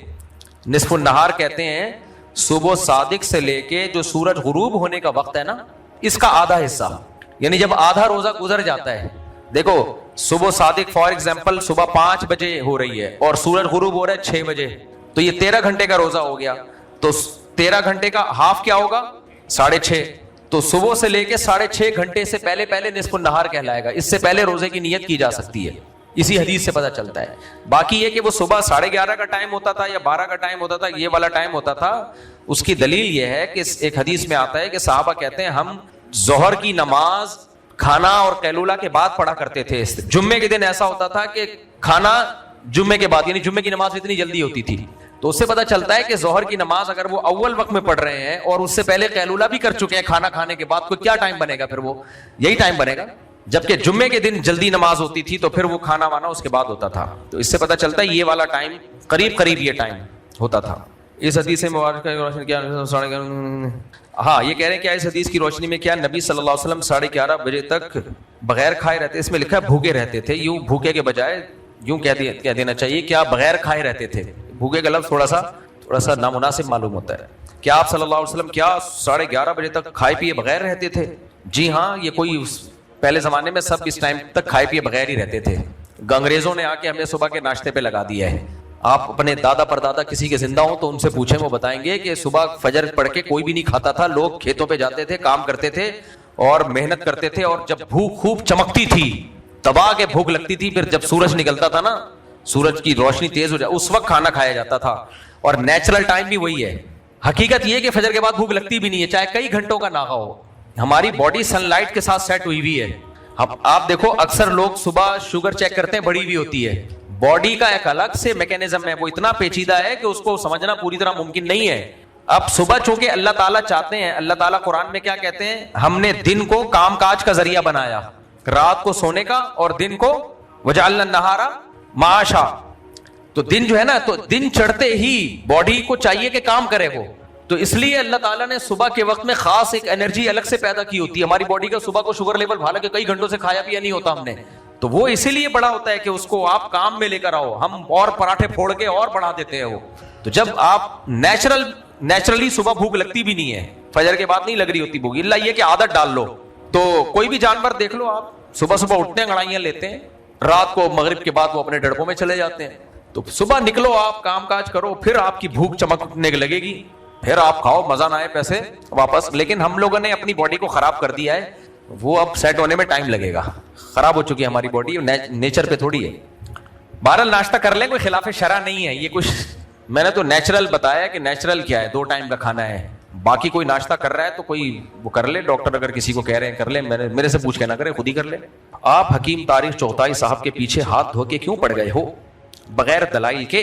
نصف النہار کہتے ہیں صبح صادق سے لے کے جو سورج غروب ہونے کا وقت ہے نا, اس کا آدھا حصہ, یعنی جب آدھا روزہ گزر جاتا ہے. دیکھو صبح صادق فار ایگزامپل صبح 5 بجے ہو رہی ہے اور سورج غروب ہو رہا ہے 6 بجے, تو یہ 13 گھنٹے کا روزہ ہو گیا. تو 13 گھنٹے کا ہاف کیا ہوگا, 6.5. تو صبح سے لے کے 6.5 گھنٹے سے پہلے نصف النہار کہلائے گا. اس سے پہلے روزے کی نیت کی جا سکتی ہے, اسی حدیث سے پتہ چلتا ہے. باقی یہ کہ وہ صبح 11:30 کا ٹائم ہوتا تھا یا 12 کا ٹائم ہوتا تھا, یہ والا ٹائم ہوتا تھا, اس کی دلیل یہ ہے کہ ایک حدیث میں آتا ہے کہ صحابہ کہتے ہیں ہم ظہر کی نماز کھانا اور قیلولہ کے بعد پڑھا کرتے تھے. جمعے کے دن ایسا ہوتا تھا کہ کھانا جمعے کے بعد, یعنی جمعے کی نماز اتنی جلدی ہوتی تھی. تو اس سے پتہ چلتا ہے کہ ظہر کی نماز اگر وہ اول وقت میں پڑھ رہے ہیں اور اس سے پہلے قیلولہ بھی کر چکے ہیں کھانا کھانے کے بعد, تو کیا ٹائم بنے گا, پھر وہ یہی ٹائم بنے گا. جبکہ جمعے کے دن جلدی نماز ہوتی تھی تو پھر وہ کھانا وانا اس کے بعد ہوتا تھا. تو اس سے پتہ چلتا ہے یہ والا ٹائم قریب یہ ٹائم ہوتا تھا. اس حدیث سے ہاں یہ کہہ رہے ہیں کیا اس حدیث کی روشنی میں کیا نبی صلی اللہ علیہ وسلم 11:30 بجے تک بغیر کھائے رہتے, اس میں لکھا ہے بھوکے رہتے تھے, یوں بھوکے کے بجائے یوں کہہ دینا چاہیے کیا بغیر کھائے رہتے تھے. بھوکے کا لفظ تھوڑا سا نامناسب معلوم ہوتا ہے. کیا آپ صلی اللہ علیہ وسلم کیا 11:30 بجے تک کھائے پیے بغیر رہتے تھے؟ جی ہاں, یہ کوئی پہلے زمانے میں سب اس ٹائم تک کھائے پیے بغیر ہی رہتے تھے. انگریزوں نے آ کے ہمیں صبح کے ناشتے پہ لگا دیا ہے. آپ اپنے دادا پردادا کسی کے زندہ ہوں تو ان سے پوچھیں, وہ بتائیں گے کہ صبح فجر پڑھ کے کوئی بھی نہیں کھاتا تھا. لوگ کھیتوں پہ جاتے تھے, کام کرتے تھے اور محنت کرتے تھے, اور جب بھوک خوب چمکتی تھی, دبا کے بھوک لگتی تھی, پھر جب سورج نکلتا تھا نا, سورج کی روشنی تیز ہو جائے, اس وقت کھانا کھایا جاتا تھا. اور نیچرل ٹائم بھی وہی ہے. حقیقت یہ کہ فجر کے بعد بھوک لگتی بھی نہیں ہے, چاہے کئی گھنٹوں کا ناغہ ہو. ہماری باڈی سن لائٹ کے ساتھ سیٹ ہوئی ہے. آپ دیکھو اکثر لوگ صبح شوگر چیک کرتے ہیں, بڑی ہوئی ہوتی ہے. باڈی کا ایک الگ سے میکینزم ہے, وہ اتنا پیچیدہ ہے کہ اس کو سمجھنا پوری طرح ممکن نہیں ہے. اب صبح چونکہ اللہ تعالیٰ چاہتے ہیں, اللہ تعالیٰ قرآن میں کیا کہتے ہیں, ہم نے دن کو کام کاج کا ذریعہ بنایا, رات کو سونے کا اور دن کو وجعلنا النہار معاشا. تو دن جو ہے نا, تو دن چڑھتے ہی باڈی کو چاہیے کہ کام کرے وہ. تو اس لیے اللہ تعالیٰ نے صبح کے وقت میں خاص ایک انرجی الگ سے پیدا کی ہوتی ہے ہماری باڈی کا. صبح کو شوگر لیول حالانکہ کئی گھنٹوں سے کھایا پیا نہیں ہوتا ہم نے, تو وہ اسی لیے بڑا ہوتا ہے کہ اس کو آپ کام میں لے کر آؤ. ہم اور پراٹھے پھوڑ کے اور بڑھا دیتے ہیں وہ. تو جب آپ نیچرلی صبح بھوک لگتی بھی نہیں ہے, فجر کے بعد نہیں لگ رہی ہوتی بھوک, اللہ یہ کہ عادت ڈال لو. تو کوئی بھی جانور دیکھ لو آپ, صبح اٹھتے ہیں, انگڑائیاں لیتے ہیں, رات کو مغرب کے بعد وہ اپنے ڈڑپوں میں چلے جاتے ہیں. تو صبح نکلو, آپ کام کاج کرو, پھر آپ کی بھوک چمکنے لگے گی, پھر آپ کھاؤ, مزہ نہ آئے پیسے واپس. لیکن ہم لوگوں نے اپنی باڈی کو خراب کر دیا ہے, وہ اب سیٹ ہونے میں ٹائم لگے گا. خراب ہو چکی ہے ہماری باڈی, نیچر پہ تھوڑی ہے. بہرحال ناشتہ کر لیں, کوئی خلاف شرع نہیں ہے. یہ کچھ میں نے تو نیچرل بتایا کہ نیچرل کیا ہے, 2 ٹائم کا کھانا ہے. باقی کوئی ناشتہ کر رہا ہے تو کوئی وہ کر لے, ڈاکٹر اگر کسی کو کہہ رہے ہیں کر لے, میرے سے پوچھ کے نہ کرے, خود ہی کر لے. آپ حکیم تاریخ چغتائی صاحب کے پیچھے ہاتھ دھو کے کیوں پڑ گئے ہو بغیر دلائل کے؟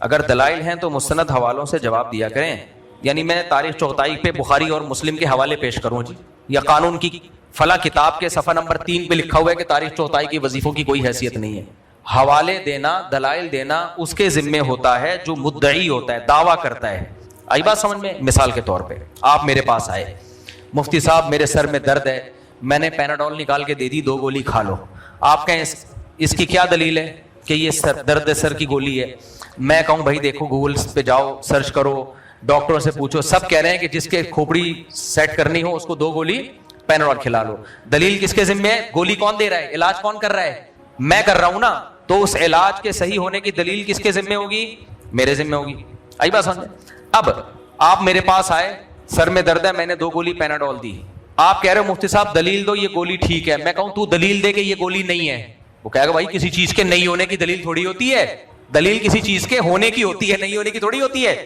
اگر دلائل ہیں تو مستند حوالوں سے جواب دیا کریں. یعنی میں تاریخ چغتائی پہ بخاری اور مسلم کے حوالے پیش کروں جی, یا قانون کی فلاں کتاب کے صفحہ نمبر 3 پہ لکھا ہوا ہے کہ تاریخ چغتائی کی وظیفوں کی کوئی حیثیت نہیں ہے. حوالے دینا, دلائل دینا اس کے ذمے ہوتا ہے جو مدعی ہوتا ہے, دعویٰ کرتا ہے. آئی بات سمجھ میں؟ مثال کے طور پہ آپ میرے پاس آئے, مفتی صاحب میرے سر میں درد ہے, میں نے پیناڈول نکال کے دے دی, 2 گولی کھا لو. آپ کہیں اس کی کیا دلیل ہے کہ یہ درد سر کی گولی ہے؟ میں کہوں بھائی دیکھو گوگل پہ جاؤ, سرچ کرو, ڈاکٹروں سے پوچھو, سب کہہ رہے ہیں کہ جس کے کھوپڑی سیٹ کرنی ہو اس کو 2 گولی پیناڈول کھلا لو. دلیل کس کے ذمہ ہے؟ گولی کون دے رہا ہے؟ علاج کون کر رہا ہے؟ میں کر رہا ہوں نا. تو اس علاج کے صحیح ہونے کی دلیل کس کے ذمہ ہوگی؟ میرے ذمہ ہوگی. آئی بات سمجھ؟ اب آپ میرے پاس آئے, سر میں درد ہے, میں نے 2 گولی پیناڈول دی. آپ کہہ رہے ہو مفتی صاحب دلیل دو, یہ گولی ٹھیک ہے. میں کہوں تو دلیل دے کہ یہ گولی نہیں ہے. وہ کہے گا بھائی کسی چیز کے نہیں ہونے کی دلیل تھوڑی ہوتی ہے, دلیل کسی چیز کے ہونے کی ہوتی ہے, نہیں ہونے کی تھوڑی ہوتی ہے.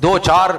2-4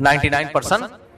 99%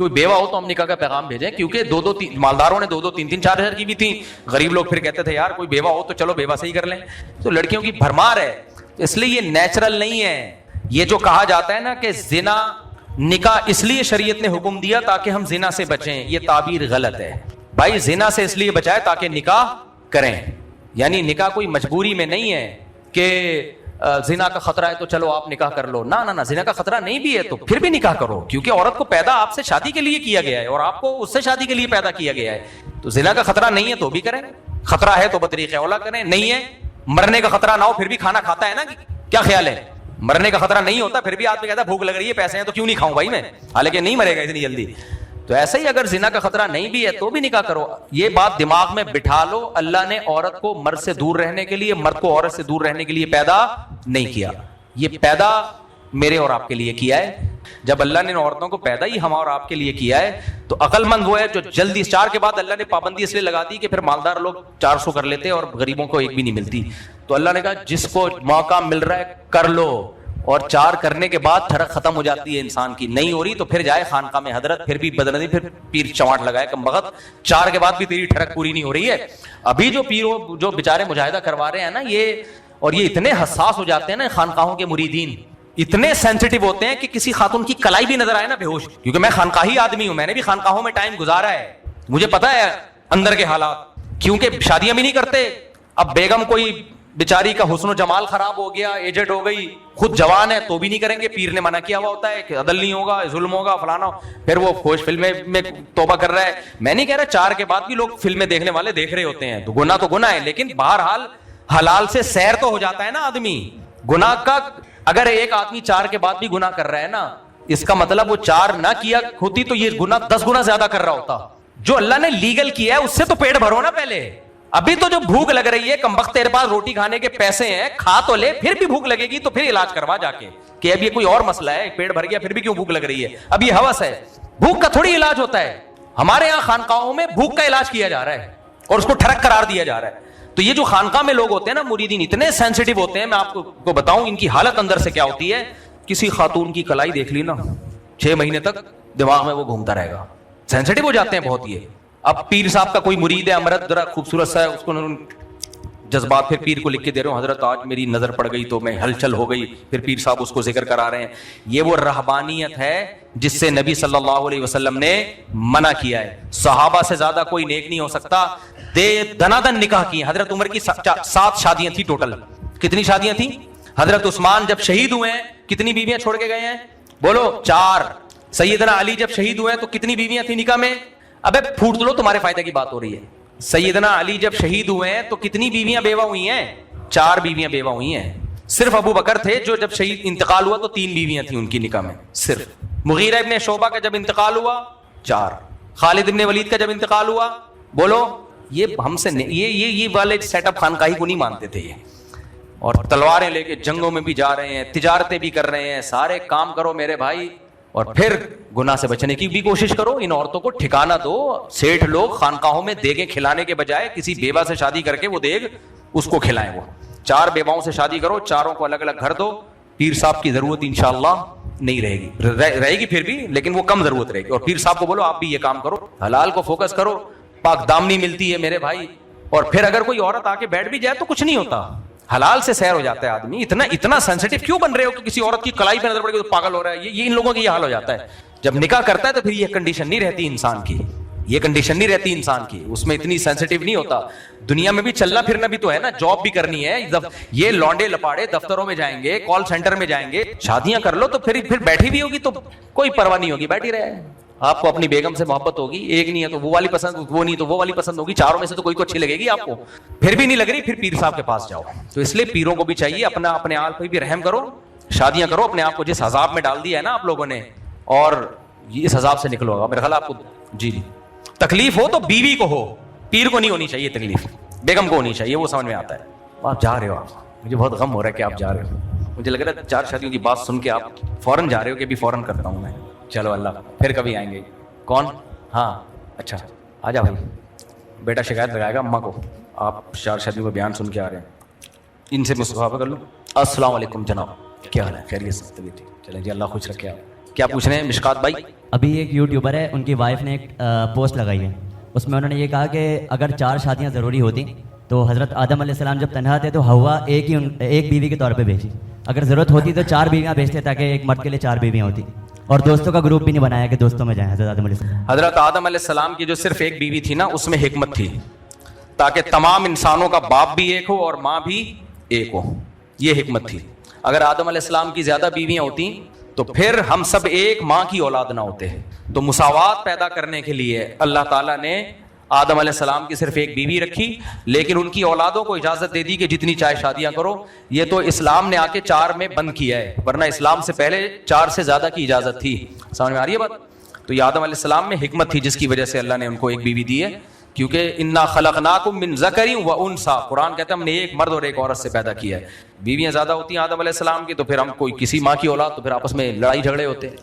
کوئی بیوہ ہو تو ہم نکاح کا پیغام بھیجیں, کیونکہ مالداروں نے 2-2, 3-3, 4,000 کی بھی تھی, غریب لوگ پھر کہتے تھے یار کوئی بیوہ ہو تو چلو بیوہ سے ہی کر لیں. تو لڑکیوں کی بھرمار ہے, اس لیے یہ نیچرل نہیں ہے. یہ جو کہا جاتا ہے نا کہ زنا نکاح اس لیے شریعت نے حکم دیا تاکہ ہم زنا سے بچیں, یہ تعبیر غلط ہے بھائی. زنا سے اس لیے بچائے تاکہ نکاح کریں, یعنی نکاح کوئی مجبوری میں نہیں ہے کہ زنا کا خطرہ ہے تو چلو آپ نکاح کر لو. نہ, زنا کا خطرہ نہیں بھی ہے تو پھر بھی نکاح کرو, کیونکہ عورت کو پیدا آپ سے شادی کے لیے کیا گیا ہے اور آپ کو اس سے شادی کے لیے پیدا کیا گیا ہے. تو زنا کا خطرہ نہیں ہے تو بھی کریں, خطرہ ہے تو بطریق اولا کریں, نہیں ہے مرنے کا خطرہ نہ ہو پھر بھی کھانا کھاتا ہے نا. کیا خیال ہے, مرنے کا خطرہ نہیں ہوتا پھر بھی آدمی کہتا ہے بھوک لگ رہی ہے, پیسے ہیں تو کیوں نہیں کھاؤں بھائی میں, حالانکہ نہیں مرے گا اتنی جلدی. تو ایسے ہی اگر زنا کا خطرہ نہیں بھی ہے تو بھی نکاح کرو. یہ بات دماغ میں بٹھا لو, اللہ نے عورت کو مرد سے دور رہنے کے لیے, مرد کو عورت سے دور رہنے کے لیے پیدا نہیں کیا, یہ پیدا میرے اور آپ کے لیے کیا ہے. جب اللہ نے عورتوں کو پیدا ہی ہم اور آپ کے لیے کیا ہے تو عقل مند وہ ہے جو جلدی 4 کے بعد اللہ نے پابندی اس لیے لگا دی کہ پھر مالدار لوگ 400 کر لیتے اور غریبوں کو ایک بھی نہیں ملتی. تو اللہ نے کہا جس کو موقع مل رہا ہے کر لو, اور 4 کرنے کے بعد ٹھڑک ختم ہو جاتی ہے انسان کی, نہیں ہو رہی تو پھر جائے خانقاہ میں حضرت, پھر بھی بدنظی, پھر پیر چماٹ لگائے کم بخت, 4 کے بعد بھی تیری ٹھڑک پوری نہیں ہو رہی ہے. ابھی جو پیروں جو بیچارے مجاہدہ کروا رہے ہیں نا یہ, اور یہ اتنے حساس ہو جاتے ہیں نا خانقاہوں کے مریدین, اتنے سینسٹیو ہوتے ہیں کہ کسی خاتون کی کلائی بھی نظر آئے نا بے ہوش, کیونکہ میں خانقاہی آدمی ہوں, میں نے بھی خانقاہوں میں ٹائم گزارا ہے, مجھے پتا ہے اندر کے حالات, کیونکہ شادیاں بھی نہیں کرتے. اب بیگم کوئی بیچاری کا حسن و جمال خراب ہو گیا, ایجڈ ہو گئی, خود جوان ہے تو بھی نہیں کریں گے, پیر نے منع کیا ہوا ہوتا ہے کہ عدل نہیں ہوگا, ظلم ہوگا, فلانا, پھر وہ خوش فلمیں میں توبہ کر رہا ہے. میں نہیں کہہ رہا 4 کے بعد بھی لوگ فلمیں دیکھنے والے دیکھ رہے ہوتے ہیں, تو گناہ ہے, لیکن بہرحال حلال سے سیر تو ہو جاتا ہے نا آدمی. گناہ کا اگر ایک آدمی 4 کے بعد بھی گناہ کر رہا ہے نا, اس کا مطلب وہ 4 نہ کیا ہوتی تو یہ گناہ 10 گنا زیادہ کر رہا ہوتا. جو اللہ نے لیگل کیا ہے اس سے تو پیٹ بھرو نا پہلے. ابھی تو جو بھوک لگ رہی ہے کمبخت تیرے پاس روٹی کھانے کے پیسے ہیں, کھا تو لے, پھر بھی بھوک لگے گی تو پھر علاج کروا جا کے, کہ اب یہ کوئی اور مسئلہ ہے, پیٹ بھر گیا پھر بھی کیوں بھوک لگ رہی ہے, اب یہ ہوس ہے. بھوک کا تھوڑی علاج ہوتا ہے, ہمارے یہاں خانقاہوں میں بھوک کا علاج کیا جا رہا ہے اور اس کو ٹھڑک قرار دیا جا رہا ہے. تو یہ جو خانقاہ میں لوگ ہوتے ہیں نا مریدین, اتنے سینسٹیو ہوتے ہیں, میں آپ کو بتاؤں ان کی حالت اندر سے کیا ہوتی ہے. کسی خاتون کی کلائی دیکھ لی نا 6 مہینے تک دماغ میں وہ گھومتا رہے گا, سینسٹیو ہو جاتے ہیں بہت. یہ اب پیر صاحب کا کوئی مرید ہے امرت, ذرا خوبصورت سا ہے, اس کو جذبات پھر پیر کو لکھ کے دے رہے ہوں, حضرت آج میری نظر پڑ گئی تو میں ہلچل ہو گئی, پھر پیر صاحب اس کو ذکر کرا رہے ہیں. یہ وہ رہبانیت ہے جس سے نبی صلی اللہ علیہ وسلم نے منع کیا ہے. صحابہ سے زیادہ کوئی نیک نہیں ہو سکتا. دنادن نکاح کی, حضرت عمر کی 7 شادیاں تھیں ٹوٹل. کتنی شادیاں تھیں؟ حضرت عثمان جب شہید ہوئے ہیں کتنی بیویاں چھوڑ کے گئے ہیں؟ بولو 4. سیدنا علی جب شہید ہوئے ہیں تو کتنی بیویاں تھیں نکاح میں؟ ابے پھوٹ لو, تمہارے فائدے کی بات ہو رہی ہے. سیدنا علی جب شہید ہوئے ہیں تو کتنی بیویاں بیوہ ہوئی ہیں؟ 4 بیویاں بیوہ ہوئی ہیں. صرف ابو بکر تھے جو جب شہید انتقال ہوا تو 3 بیویاں تھیں ان کی نکاح میں صرف. مغیرہ ابن شعبہ کا جب انتقال ہوا 4. خالد ابن ولید کا جب انتقال ہوا, بولو یہ ہم سے یہ والے سیٹ اپ خانقاہی کو نہیں مانتے تھے یہ, اور تلواریں لے کے جنگوں میں بھی جا رہے ہیں, تجارتیں بھی کر رہے ہیں, سارے کام کرو میرے بھائی, اور پھر گناہ سے بچنے کی بھی کوشش کرو. ان عورتوں کو ٹھکانہ دو. سیٹھ لوگ خانقاہوں میں دیگیں کھلانے کے بجائے کسی بیوہ سے شادی کر کے وہ دیگ اس کو کھلائیں. وہ 4 بیواؤں سے شادی کرو, 4 کو الگ الگ گھر دو. پیر صاحب کی ضرورت انشاءاللہ نہیں رہے گی, رہے گی پھر بھی, لیکن وہ کم ضرورت رہے گی. اور پیر صاحب کو بولو آپ بھی یہ کام کرو, حلال کو فوکس کرو, پاک دامنی ملتی ہے میرے بھائی. اور پھر اگر کوئی عورت آ کے بیٹھ بھی جائے تو کچھ نہیں ہوتا, حلال سے سیر ہو جاتا ہے آدمی. اتنا سینسٹیو کیوں بن رہے ہو کہ کسی عورت کی کلائی پہ نظر پڑے گی تو پاگل ہو رہا ہے؟ یہ ان لوگوں کی یہ حال ہو جاتا ہے. جب نکاح کرتا ہے تو پھر یہ کنڈیشن نہیں رہتی انسان کی, یہ کنڈیشن نہیں رہتی انسان کی, اس میں اتنی سینسٹیو نہیں ہوتا. دنیا میں بھی چلنا پھرنا بھی تو ہے نا, جاب بھی کرنی ہے. یہ لونڈے لپاڑے دفتروں میں جائیں گے, کال سینٹر میں جائیں گے, شادیاں کر لو تو پھر بیٹھی بھی ہوگی تو کوئی پرواہ نہیں ہوگی, بیٹھی رہے. آپ کو اپنی بیگم سے محبت ہوگی, ایک نہیں ہے تو وہ والی پسند, وہ نہیں تو وہ والی پسند ہوگی, 4 میں سے تو کوئی کو اچھی لگے گی آپ کو. پھر بھی نہیں لگ رہی, پھر پیر صاحب کے پاس جاؤ. تو اس لیے پیروں کو بھی چاہیے اپنے آپ پہ بھی رحم کرو, شادیاں کرو. اپنے آپ کو جس عذاب میں ڈال دیا ہے نا آپ لوگوں نے, اور اس عذاب سے نکلو گا. میرا خیال آپ کو جی تکلیف ہو تو بیوی کو ہو, پیر کو نہیں ہونی چاہیے تکلیف, بیگم کو ہونی چاہیے, وہ سمجھ میں آتا ہے. آپ جا رہے ہو, آپ مجھے بہت غم ہو رہا ہے کہ آپ جا رہے ہو. مجھے لگ رہا ہے 4 شادیوں کی بات سن کے آپ فوراً جا رہے ہو کہ بھی فوراً کرتا ہوں میں. چلو اللہ پھر کبھی آئیں گے. کون؟ ہاں اچھا آ جا بھائی. بیٹا شکایت لگائے گا اماں کو, آپ 4 شادیوں کا بیان سن کے آ رہے ہیں. ان سے مصافحہ کر لو. السلام علیکم جناب, کیا حال ہے؟ خیریت سے؟ طبیعت ٹھیک؟ چلیں جی اللہ خوش رکھے. آپ کیا پوچھ رہے ہیں مشکات بھائی؟ ابھی ایک یوٹیوبر ہے, ان کی وائف نے ایک پوسٹ لگائی ہے, اس میں انہوں نے یہ کہا کہ اگر 4 شادیاں ضروری ہوتی تو حضرت آدم علیہ السلام جب تنہا تھے تو حوا ایک بیوی کے طور پہ بھیجی, اگر ضرورت ہوتی تو 4 بیویاں بھیجتے تاکہ ایک مرد کے لیے 4 بیویاں ہوتی, اور دوستوں کا گروپ بھی نہیں بنایا کہ دوستوں میں جائیں حضرت آدم علیہ السلام. حضرت آدم علیہ السلام کی جو صرف ایک بیوی تھی نا, اس میں حکمت تھی تاکہ تمام انسانوں کا باپ بھی ایک ہو اور ماں بھی ایک ہو, یہ حکمت تھی. اگر آدم علیہ السلام کی زیادہ بیویاں ہوتی تو پھر ہم سب ایک ماں کی اولاد نہ ہوتے. تو مساوات پیدا کرنے کے لیے اللہ تعالیٰ نے آدم علیہ السلام کی صرف ایک بیوی رکھی, لیکن ان کی اولادوں کو اجازت دے دی کہ جتنی چاہے شادیاں کرو. یہ تو اسلام نے آ کے 4 میں بند کیا ہے, ورنہ اسلام سے پہلے 4 سے زیادہ کی اجازت تھی. سمجھ میں آ رہی ہے بات؟ تو یہ آدم علیہ السلام میں حکمت تھی جس کی وجہ سے اللہ نے ان کو ایک بیوی دی ہے, کیونکہ انا خلقناکم من ذکر و انثی, قرآن کہتا ہے ہم نے ایک مرد اور ایک عورت سے پیدا کیا ہے. بیویاں زیادہ ہوتی ہیں آدم علیہ السلام کی تو پھر ہم کوئی کسی ماں کی اولاد تو پھر آپس میں لڑائی جھگڑے ہوتے ہیں.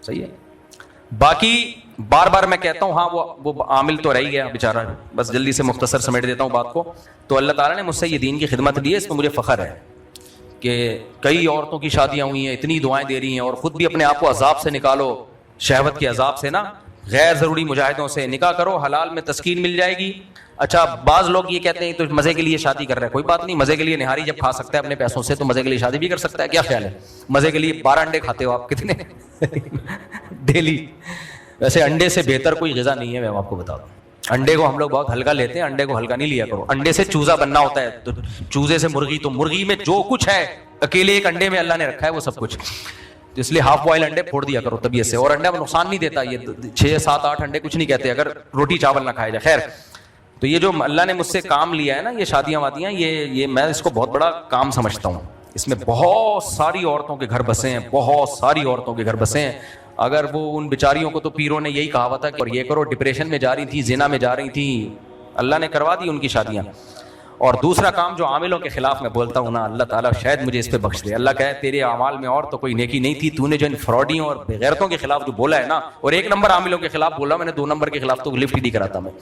صحیح ہے. باقی بار بار میں کہتا ہوں, ہاں وہ عامل تو رہ گیا بیچارہ, بس جلدی سے مختصر سمیٹ دیتا ہوں بات کو. تو اللہ تعالیٰ نے مجھ سے یہ دین کی خدمت دی ہے, اس میں مجھے فخر ہے کہ کئی عورتوں کی شادیاں ہوئی ہیں, اتنی دعائیں دے رہی ہیں, اور خود بھی اپنے آپ کو عذاب سے نکالو, شہوت کے عذاب سے نا, غیر ضروری مجاہدوں سے نکاح کرو, حلال میں تسکین مل جائے گی. اچھا بعض لوگ یہ کہتے ہیں تو مزے کے لیے شادی کر رہے ہیں, کوئی بات نہیں, مزے کے لیے نہاری جب کھا سکتا ہے اپنے پیسوں سے تو مزے کے لیے شادی بھی کر سکتا ہے. کیا خیال ہے؟ مزے کے لیے 12 انڈے کھاتے ہو آپ کتنے ڈیلی؟ ویسے انڈے سے بہتر کوئی غذا نہیں ہے, میں آپ کو بتا دوں. انڈے کو ہم لوگ بہت ہلکا لیتے ہیں, انڈے کو ہلکا نہیں لیا کرو. انڈے سے چوزا بننا ہوتا ہے, تو چوزے سے مرغی, تو مرغی میں جو کچھ ہے اکیلے ایک انڈے میں اللہ نے رکھا ہے وہ سب کچھ, تو اس لیے ہاف بوائل انڈے پھوڑ دیا کرو طبیعت سے. اور انڈا نقصان نہیں دیتا, یہ 6 7 8 انڈے کچھ نہیں کہتے اگر روٹی چاول نہ کھایا جائے. خیر, تو یہ جو اللہ نے مجھ سے کام لیا ہے نا, یہ شادیاں وادیاں, یہ میں اس کو بہت بڑا کام سمجھتا ہوں. اس میں بہت ساری عورتوں کے گھر بسے ہیں, بہت ساری عورتوں کے گھر بسے ہیں. اگر وہ ان بیچاریوں کو تو پیروں نے یہی کہا تھا کہ اور یہ کرو, ڈپریشن میں جا رہی تھی, زنا میں جا رہی تھی, اللہ نے کروا دی ان کی شادیاں. اور دوسرا کام جو عاملوں کے خلاف میں بولتا ہوں نا, اللہ تعالیٰ شاید مجھے اس پہ بخش دے. اللہ کہے تیرے اعمال میں اور تو کوئی نیکی نہیں تھی, تو نے جو ان فراڈیوں اور بغیرتوں کے خلاف جو بولا ہے نا, اور 1 نمبر عاملوں کے خلاف بولا میں نے, 2 نمبر کے خلاف تو لفٹ ہی نہیں کراتا میں,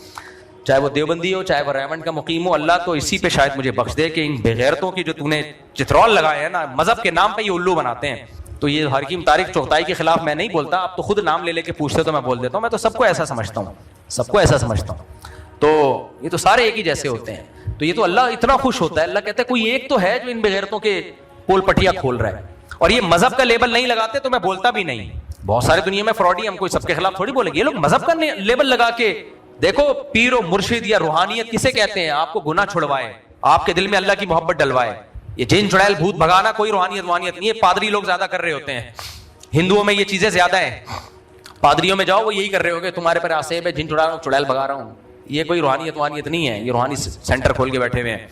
چاہے وہ دیوبندی ہو چاہے وہ ریمنڈ کا مقیم ہو. اللہ تو اسی پہ شاید مجھے بخش دے کہ ان بغیرتوں کی جو تو نے چترول لگائے ہیں نا, مذہب کے نام پہ یہ الو بناتے ہیں. تو یہ حکیم طارق چغتائی کے خلاف میں نہیں بولتا, اب تو خود نام لے کے پوچھتے تو میں بول دیتا ہوں. میں تو سب کو ایسا سمجھتا ہوں, سب کو ایسا سمجھتا ہوں. تو یہ تو سارے ایک ہی جیسے ہوتے ہیں. تو یہ تو اللہ اتنا خوش ہوتا ہے, اللہ کہتا ہے کوئی ایک تو ہے جو ان بغیرتوں کے پول پٹیاں کھول رہا ہے. اور یہ مذہب کا لیبل نہیں لگاتے تو میں بولتا بھی نہیں. بہت سارے دنیا میں فراڈی, ہم کوئی سب کے خلاف تھوڑی بولیں گے. یہ لوگ مذہب کا لیبل لگا کے, دیکھو پیر و مرشد یا روحانیت کسے کہتے ہیں؟ آپ کو گناہ چھڑوائے, آپ کے دل میں اللہ کی محبت ڈلوائے. یہ جن چڑیل بھوت بھگانا کوئی روحانیت نہیں ہے. پادری لوگ زیادہ کر رہے ہوتے ہیں, ہندوؤں میں یہ چیزیں زیادہ ہیں. پادریوں میں جاؤ وہ یہی کر رہے ہوگے, تمہارے پر آسیب ہے, جن چڑیل بھگا رہا ہوں. یہ کوئی روحانیت نہیں ہے, یہ روحانی سینٹر کھول کے بیٹھے ہوئے ہیں.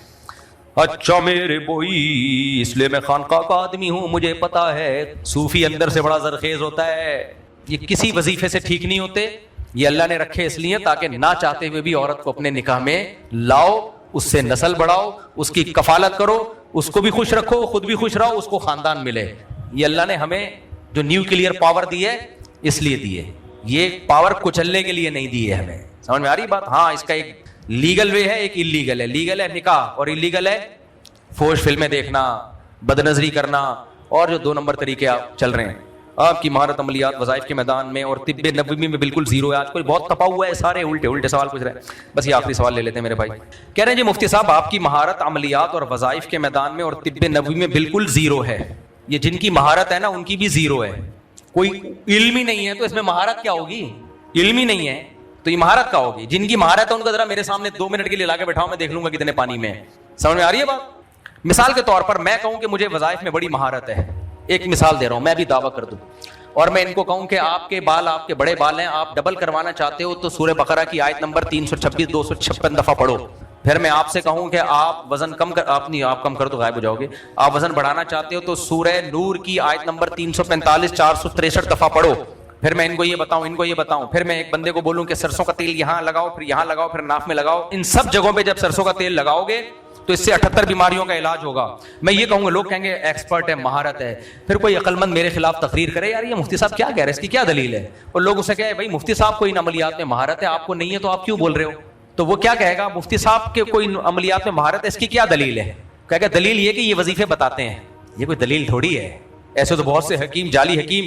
اچھا میرے بوئی, اس لیے میں خانقاہ کا آدمی ہوں, مجھے پتا ہے صوفی اندر سے بڑا زرخیز ہوتا ہے. یہ کسی وظیفے سے ٹھیک نہیں ہوتے, یہ اللہ نے رکھے اس لیے تاکہ نہ چاہتے ہوئے بھی عورت کو اپنے نکاح میں لاؤ, اس سے نسل بڑھاؤ, اس کی کفالت کرو, اس کو بھی خوش رکھو, خود بھی خوش رہو, اس کو خاندان ملے. یہ اللہ نے ہمیں جو نیوکلیئر پاور دی ہے اس لیے دی ہے, یہ پاور کچلنے کے لیے نہیں دی ہے ہمیں. سمجھ میں آ رہی بات؟ ہاں, اس کا ایک لیگل وے ہے, ایک انلیگل ہے. لیگل ہے نکاح اور انلیگل ہے فوش فلمیں دیکھنا, بد نظری کرنا, اور جو 2 نمبر طریقے آپ چل رہے ہیں. آپ کی مہارت عملیات وظائف کے میدان میں اور طب نبوی میں بالکل زیرو ہے. آج کوئی بہت تپا ہوا ہے, سارے الٹے سوال پوچھ رہے ہیں. بس یہ آخری سوال لے لیتے ہیں میرے بھائی. کہہ رہے ہیں جی مفتی صاحب آپ کی مہارت عملیات اور وظائف کے میدان میں اور طب نبوی میں بالکل زیرو ہے. یہ جن کی مہارت ہے نا ان کی بھی زیرو ہے, کوئی علم ہی نہیں ہے, تو اس میں مہارت کیا ہوگی؟ علم ہی نہیں ہے تو یہ مہارت کا ہوگی. جن کی مہارت ہے ان کو ذرا میرے سامنے 2 منٹ کے لیے لا کے بٹھاؤ, میں دیکھ لوں گا کتنے پانی میں. سمجھ میں آ رہی ہے بات؟ مثال کے طور پر میں کہوں کہ مجھے وظائف میں بڑی مہارت ہے, ایک مثال دے رہا ہوں, میں بھی دعویٰ کر دوں, اور میں ان کو کہوں کہ آپ کے بال, آپ کے بڑے بال ہیں, آپ ڈبل کروانا چاہتے ہو تو سورہ بقرہ کی آیت نمبر 326 256 دفعہ پڑھو. پھر میں آپ سے کہوں کہ آپ وزن کم کر, آپ کم کرو تو غائب ہو جاؤ گے, آپ وزن بڑھانا چاہتے ہو تو سورہ نور کی آیت نمبر 345 463 دفعہ پڑھو. پھر میں ان کو یہ بتاؤں, پھر میں ایک بندے کو بولوں کہ سرسوں کا تیل یہاں لگاؤ, پھر یہاں لگاؤ, پھر ناک میں لگاؤ. ان سب جگہوں پہ جب سرسوں کا تیل لگاؤ گے تو اس سے 78 بیماریوں کا علاج ہوگا. میں یہ کہوں گا, لوگ کہیں گے ایکسپرٹ ہے, مہارت ہے. پھر کوئی عقل مند میرے خلاف تقریر کرے, یار یہ مفتی صاحب کیا کہہ رہے ہیں, اس کی کیا دلیل ہے؟ اور لوگ اسے کہے بھائی مفتی صاحب کوئی عملیات میں مہارت ہے, آپ کو نہیں ہے تو آپ کیوں بول رہے ہو؟ تو وہ کیا کہے گا, مفتی صاحب کے کوئی عملیات میں مہارت ہے, اس کی کیا دلیل ہے؟ کہے گا دلیل یہ کہ یہ وظیفے بتاتے ہیں. یہ کوئی دلیل تھوڑی ہے. ایسے تو بہت سے حکیم, جعلی حکیم